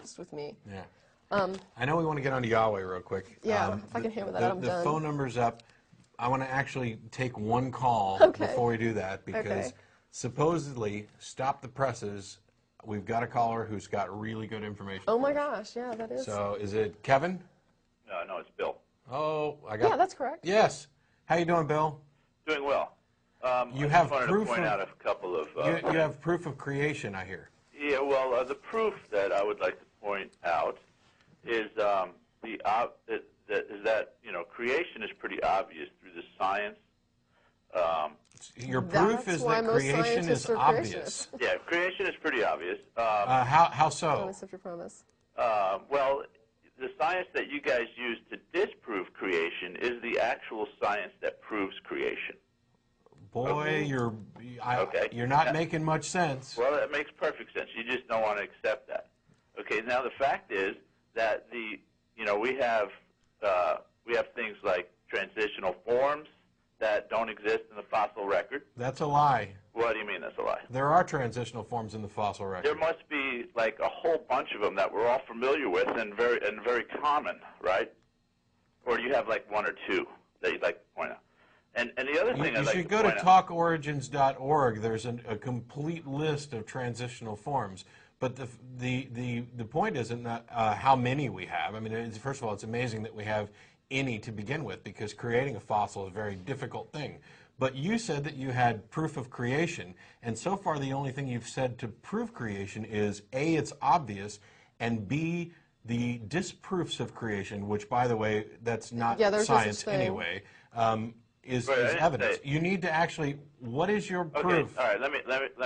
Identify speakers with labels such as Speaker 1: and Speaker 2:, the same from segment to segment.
Speaker 1: fast with me.
Speaker 2: Yeah. I know we want to get on to Yahweh real quick.
Speaker 1: Yeah, if I can hammer that out, I'm done.
Speaker 2: The phone number's up. I want to actually take one call before we do that because supposedly, Stop the Presses, we've got a caller who's got really good information.
Speaker 1: Oh my gosh, yeah, that is.
Speaker 2: So is it Kevin?
Speaker 3: No, it's Bill.
Speaker 2: Oh, I got.
Speaker 1: Yeah, that's correct.
Speaker 2: Yes. How you doing, Bill?
Speaker 3: Doing well.
Speaker 2: You have
Speaker 3: I just wanted
Speaker 2: proof
Speaker 3: to point out a couple of.
Speaker 2: You have proof of creation, I hear.
Speaker 3: Yeah, well, the proof that I would like to point out is that creation is pretty obvious through the science.
Speaker 2: Your proof is that creation is obvious.
Speaker 3: Yeah, creation is pretty obvious.
Speaker 2: How so?
Speaker 1: Don't accept your promise.
Speaker 3: Well, the science that you guys use to disprove creation is the actual science that proves creation.
Speaker 2: Boy, you're not making much sense.
Speaker 3: Well, that makes perfect sense. You just don't want to accept that. Okay. Now the fact is that we have things like transitional forms that don't exist in the fossil record.
Speaker 2: That's a lie.
Speaker 3: What do you mean that's a lie?
Speaker 2: There are transitional forms in the fossil record.
Speaker 3: There must be like a whole bunch of them that we're all familiar with and very common, right? Or do you have like one or two that you'd like to point out? And the other thing
Speaker 2: you should go to talkorigins.org. There's a complete list of transitional forms. But the point isn't that, how many we have. I mean, first of all, it's amazing that we have any to begin with because creating a fossil is a very difficult thing. But you said that you had proof of creation, and so far the only thing you've said to prove creation is A, it's obvious, and B, the disproofs of creation, which, by the way, that's not science anyway, is evidence. You need to actually, what is your proof?
Speaker 3: All right, let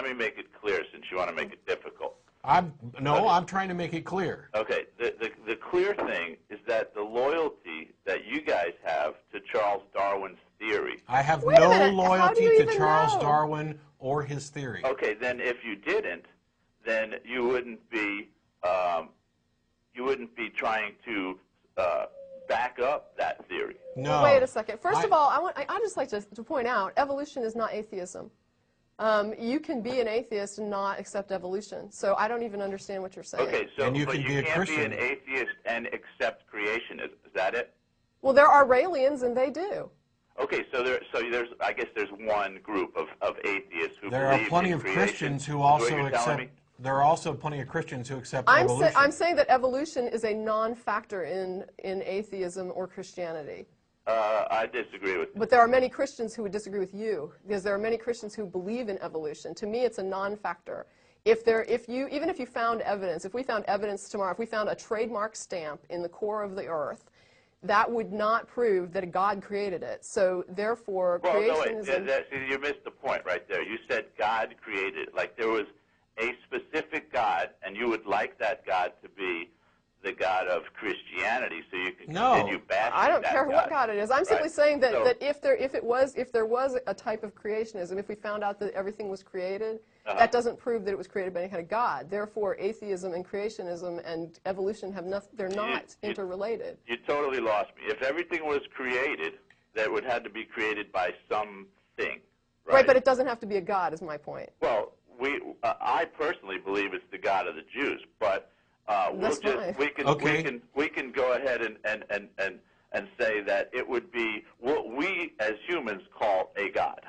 Speaker 3: me make it clear since you want to make it difficult.
Speaker 2: I'm trying to make it clear.
Speaker 3: Okay, the clear thing is that the loyalty that you guys have to Charles Darwin's theory.
Speaker 2: I have no loyalty to Charles Darwin or his theory.
Speaker 3: Okay, then if you didn't, then you wouldn't be trying to back up that theory.
Speaker 2: No.
Speaker 1: Wait a second. First of all, I'd just like to point out, evolution is not atheism. You can be an atheist and not accept evolution. So I don't even understand what you're saying.
Speaker 3: Okay, so
Speaker 2: and you
Speaker 3: but
Speaker 2: can
Speaker 3: you
Speaker 2: be a
Speaker 3: can't
Speaker 2: Christian.
Speaker 3: be an atheist and accept creation. Is that it?
Speaker 1: Well, there are Raelians, and they do.
Speaker 3: Okay, so there's I guess there's one group of atheists who
Speaker 2: there
Speaker 3: believe
Speaker 2: are plenty
Speaker 3: in
Speaker 2: of
Speaker 3: creation.
Speaker 2: Christians who also accept. There are also plenty of Christians who accept evolution.
Speaker 1: I'm saying that evolution is a non-factor in atheism or Christianity.
Speaker 3: I disagree with you.
Speaker 1: But there are many Christians who would disagree with you, because there are many Christians who believe in evolution. To me, it's a non-factor. Even if you found evidence, if we found evidence tomorrow, if we found a trademark stamp in the core of the earth, that would not prove that a God created it. So therefore, creationism...
Speaker 3: No, wait, you missed the point right there. You said God created it. Like there was a specific God, and you would like that God to be the God of Christianity, so you can continue bashing that
Speaker 1: I don't care what God it is. I'm simply saying that if there was a type of creationism, if we found out that everything was created, that doesn't prove that it was created by any kind of God. Therefore, atheism and creationism and evolution have nothing. They're not interrelated.
Speaker 3: You totally lost me. If everything was created, that would have to be created by something, right?
Speaker 1: Right, but it doesn't have to be a God. Is my point.
Speaker 3: Well, I personally believe it's the God of the Jews, but. We can go ahead and say that it would be what we as humans call a God.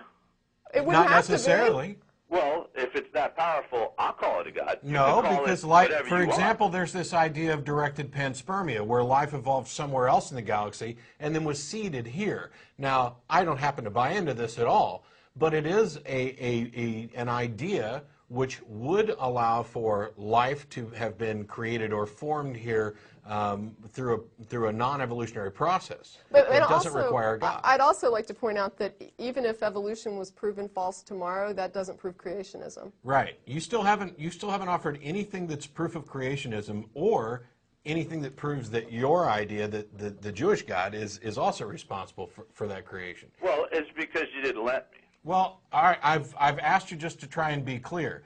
Speaker 1: It wouldn't
Speaker 2: Not necessarily.
Speaker 3: Well, if it's that powerful, I'll call it a God.
Speaker 2: No, because for example, there's this idea of directed panspermia, where life evolved somewhere else in the galaxy and then was seeded here. Now, I don't happen to buy into this at all, but it is an idea which would allow for life to have been created or formed here through a non-evolutionary process. But it doesn't require God.
Speaker 1: I'd also like to point out that even if evolution was proven false tomorrow, that doesn't prove creationism.
Speaker 2: Right. You still haven't offered anything that's proof of creationism or anything that proves that your idea that the Jewish God is also responsible for that creation.
Speaker 3: Well, it's because you didn't let me.
Speaker 2: Well, all right, I've asked you just to try and be clear.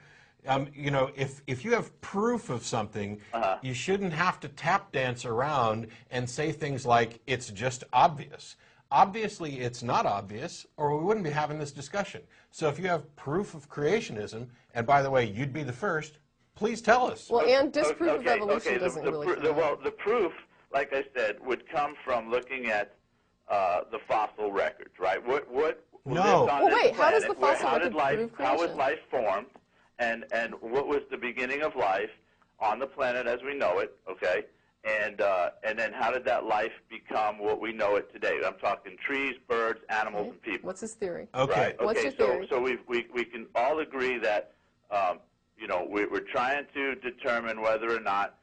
Speaker 2: You know, if you have proof of something, you shouldn't have to tap dance around and say things like, it's just obvious. Obviously, it's not obvious, or we wouldn't be having this discussion. So if you have proof of creationism, and by the way, you'd be the first, Please tell us.
Speaker 1: Well, and disproof of evolution
Speaker 3: okay.
Speaker 1: doesn't really
Speaker 3: Well, the proof, like I said, would come from looking at the fossil records, right? What
Speaker 2: No.
Speaker 3: lived on
Speaker 1: Well,
Speaker 3: this
Speaker 1: wait, how does
Speaker 3: planet,
Speaker 1: the fossil
Speaker 3: how did
Speaker 1: record
Speaker 3: life,
Speaker 1: prove
Speaker 3: how was
Speaker 1: creation?
Speaker 3: life formed, and what was the beginning of life on the planet as we know it, okay? And then how did that life become what we know it today? I'm talking trees, birds, animals, and people.
Speaker 1: What's his theory?
Speaker 2: Okay.
Speaker 3: Right.
Speaker 1: What's
Speaker 3: Okay.
Speaker 1: your theory?
Speaker 3: So we can all agree that you know, we're trying to determine whether or not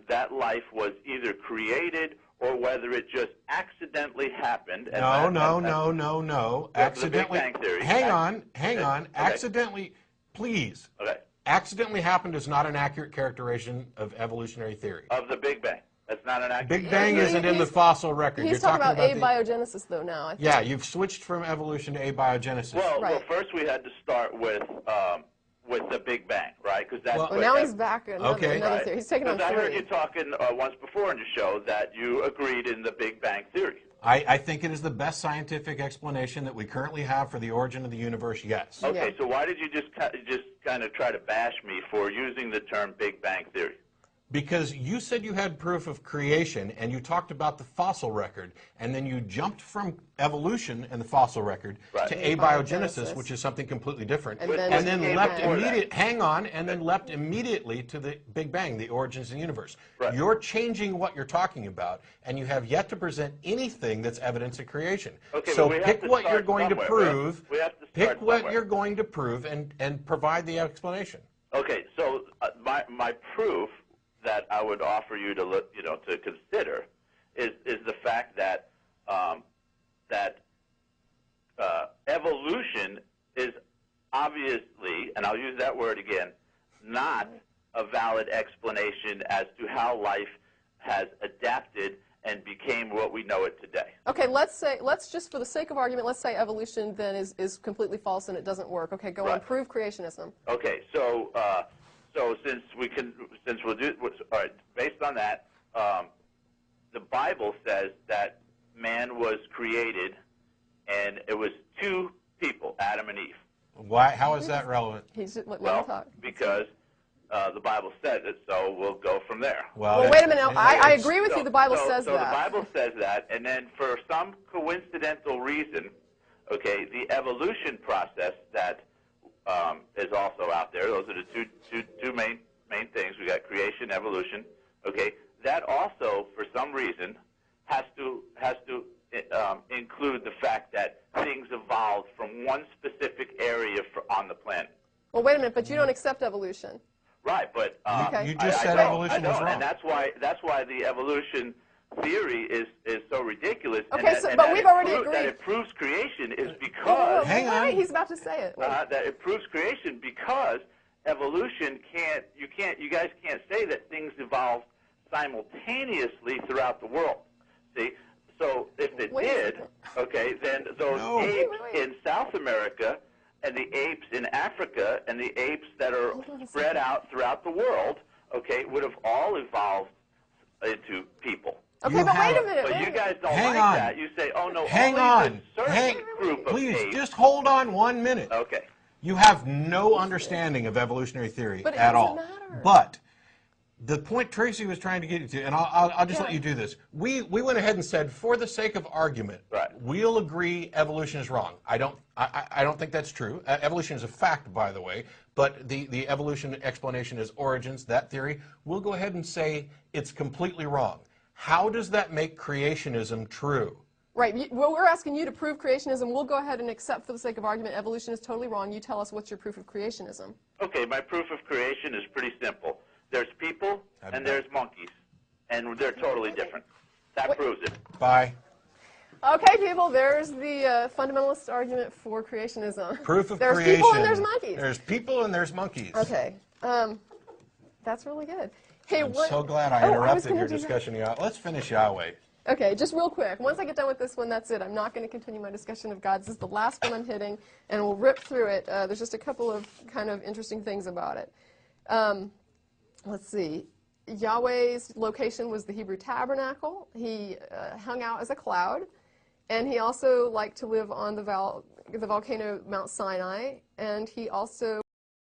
Speaker 3: that life was either created or whether it just accidentally happened.
Speaker 2: No. Accidentally.
Speaker 3: The Big Bang Theory.
Speaker 2: Hang on.
Speaker 3: Okay.
Speaker 2: Accidentally, please.
Speaker 3: Okay.
Speaker 2: Accidentally happened is not an accurate characterization of evolutionary theory.
Speaker 3: Of the Big Bang. That's not an accurate.
Speaker 2: Big Bang isn't in the fossil record.
Speaker 1: He's
Speaker 2: You're
Speaker 1: talking about
Speaker 2: the,
Speaker 1: abiogenesis, though, now. I think.
Speaker 2: Yeah, you've switched from evolution to abiogenesis.
Speaker 3: Well, first we had to start with the Big Bang, right? Because that's
Speaker 1: Well, now he's back. Another theory. He's taking on
Speaker 3: I heard
Speaker 1: three.
Speaker 3: you talking once before in the show that you agreed in the Big Bang Theory.
Speaker 2: I think it is the best scientific explanation that we currently have for the origin of the universe, yes.
Speaker 3: Okay,
Speaker 1: Yeah.
Speaker 3: so why did you just kind of try to bash me for using the term Big Bang Theory?
Speaker 2: Because you said you had proof of creation, and you talked about the fossil record, and then you jumped from evolution and the fossil record
Speaker 3: Right.
Speaker 2: to
Speaker 1: Abiogenesis.
Speaker 2: abiogenesis, which is something completely different,
Speaker 1: And then
Speaker 2: then
Speaker 1: Big
Speaker 2: leapt
Speaker 1: Bang.
Speaker 2: immediately to the Big Bang, the origins of the universe.
Speaker 3: Right.
Speaker 2: You're changing what you're talking about, and you have yet to present anything that's evidence of creation.
Speaker 3: Okay,
Speaker 2: so
Speaker 3: but we have
Speaker 2: pick
Speaker 3: to
Speaker 2: what you're
Speaker 3: start
Speaker 2: going to
Speaker 3: somewhere.
Speaker 2: prove.
Speaker 3: We have to
Speaker 2: Pick
Speaker 3: start
Speaker 2: what
Speaker 3: somewhere.
Speaker 2: you're going to prove, and provide the explanation.
Speaker 3: Okay, so my proof that I would offer you to look, to consider is the fact that evolution is obviously, and I'll use that word again, not a valid explanation as to how life has adapted and became what we know it today.
Speaker 1: Okay, let's just for the sake of argument, let's say evolution then is completely false and it doesn't work. Okay, go on.
Speaker 3: Right.
Speaker 1: Prove creationism.
Speaker 3: Okay, so since we'll do, all right, based on that, the Bible says that man was created, and it was two people, Adam and Eve.
Speaker 2: Why? How is that relevant?
Speaker 1: Let me
Speaker 3: Well,
Speaker 1: talk.
Speaker 3: because the Bible says it, so we'll go from there.
Speaker 1: Well, wait a minute. I agree with you. The Bible says
Speaker 3: so
Speaker 1: that.
Speaker 3: the Bible says that, and then for some coincidental reason, okay, the evolution process that is also out there. Those are the two main things. We got creation, evolution. Okay, that also, for some reason, has to include the fact that things evolved from one specific area on the planet.
Speaker 1: Well, wait a minute. But you don't accept evolution.
Speaker 3: Right, but
Speaker 2: You just said
Speaker 3: I don't,
Speaker 2: evolution was wrong.
Speaker 3: and that's why the evolution theory is so ridiculous.
Speaker 1: Okay,
Speaker 3: and
Speaker 1: but we've already
Speaker 3: that
Speaker 1: agreed.
Speaker 3: it proves creation is because
Speaker 2: Hang on.
Speaker 1: Wait, he's about to say it.
Speaker 3: that it proves creation because evolution you guys can't say that things evolved simultaneously throughout the world. See, so if it
Speaker 1: Wait a
Speaker 3: did,
Speaker 1: second.
Speaker 3: okay, then those
Speaker 2: No.
Speaker 3: apes
Speaker 1: Wait.
Speaker 3: in South America and the apes in Africa and the apes that are
Speaker 1: Hold on a
Speaker 3: spread
Speaker 1: second.
Speaker 3: out throughout the world, okay, would have all evolved into people.
Speaker 1: Okay,
Speaker 2: You
Speaker 1: but wait
Speaker 2: have-
Speaker 1: a minute.
Speaker 3: But
Speaker 1: wait
Speaker 3: you
Speaker 1: a
Speaker 3: guys
Speaker 1: minute.
Speaker 3: don't
Speaker 2: Hang
Speaker 3: like
Speaker 2: on.
Speaker 3: that. You say, oh no,
Speaker 2: Hang
Speaker 3: only
Speaker 2: on.
Speaker 3: a certain
Speaker 2: Hang-
Speaker 3: group of
Speaker 2: Please,
Speaker 3: apes.
Speaker 2: just hold on 1 minute.
Speaker 3: Okay.
Speaker 2: You have no understanding of evolutionary theory
Speaker 1: But it
Speaker 2: at
Speaker 1: doesn't
Speaker 2: all.
Speaker 1: matter.
Speaker 2: But the point Tracy was trying to get you to, and I'll just
Speaker 1: Yeah.
Speaker 2: let you do this. We went ahead and said, for the sake of argument,
Speaker 3: Right.
Speaker 2: we'll agree evolution is wrong. I don't think that's true. Evolution is a fact, by the way, but the evolution explanation is origins, that theory. We'll go ahead and say it's completely wrong. How does that make creationism true?
Speaker 1: Right. Well, we're asking you to prove creationism. We'll go ahead and accept, for the sake of argument, evolution is totally wrong. You tell us what's your proof of creationism.
Speaker 3: Okay, my proof of creation is pretty simple. There's people and there's monkeys, and they're totally different. That proves it.
Speaker 2: Bye.
Speaker 1: Okay, people, there's the fundamentalist argument for creationism.
Speaker 2: Proof of
Speaker 1: there's
Speaker 2: creation.
Speaker 1: There's people and there's monkeys.
Speaker 2: There's people and there's monkeys.
Speaker 1: Okay. That's really good. Hey,
Speaker 2: I'm
Speaker 1: what,
Speaker 2: so glad I
Speaker 1: oh, was
Speaker 2: interrupted
Speaker 1: gonna
Speaker 2: your
Speaker 1: do that.
Speaker 2: discussion. Let's finish Yahweh.
Speaker 1: Okay, just real quick. Once I get done with this one, that's it. I'm not going to continue my discussion of God. This is the last one I'm hitting, and we'll rip through it. There's just a couple of kind of interesting things about it. Let's see. Yahweh's location was the Hebrew tabernacle. He hung out as a cloud, and he also liked to live on the volcano Mount Sinai, and he also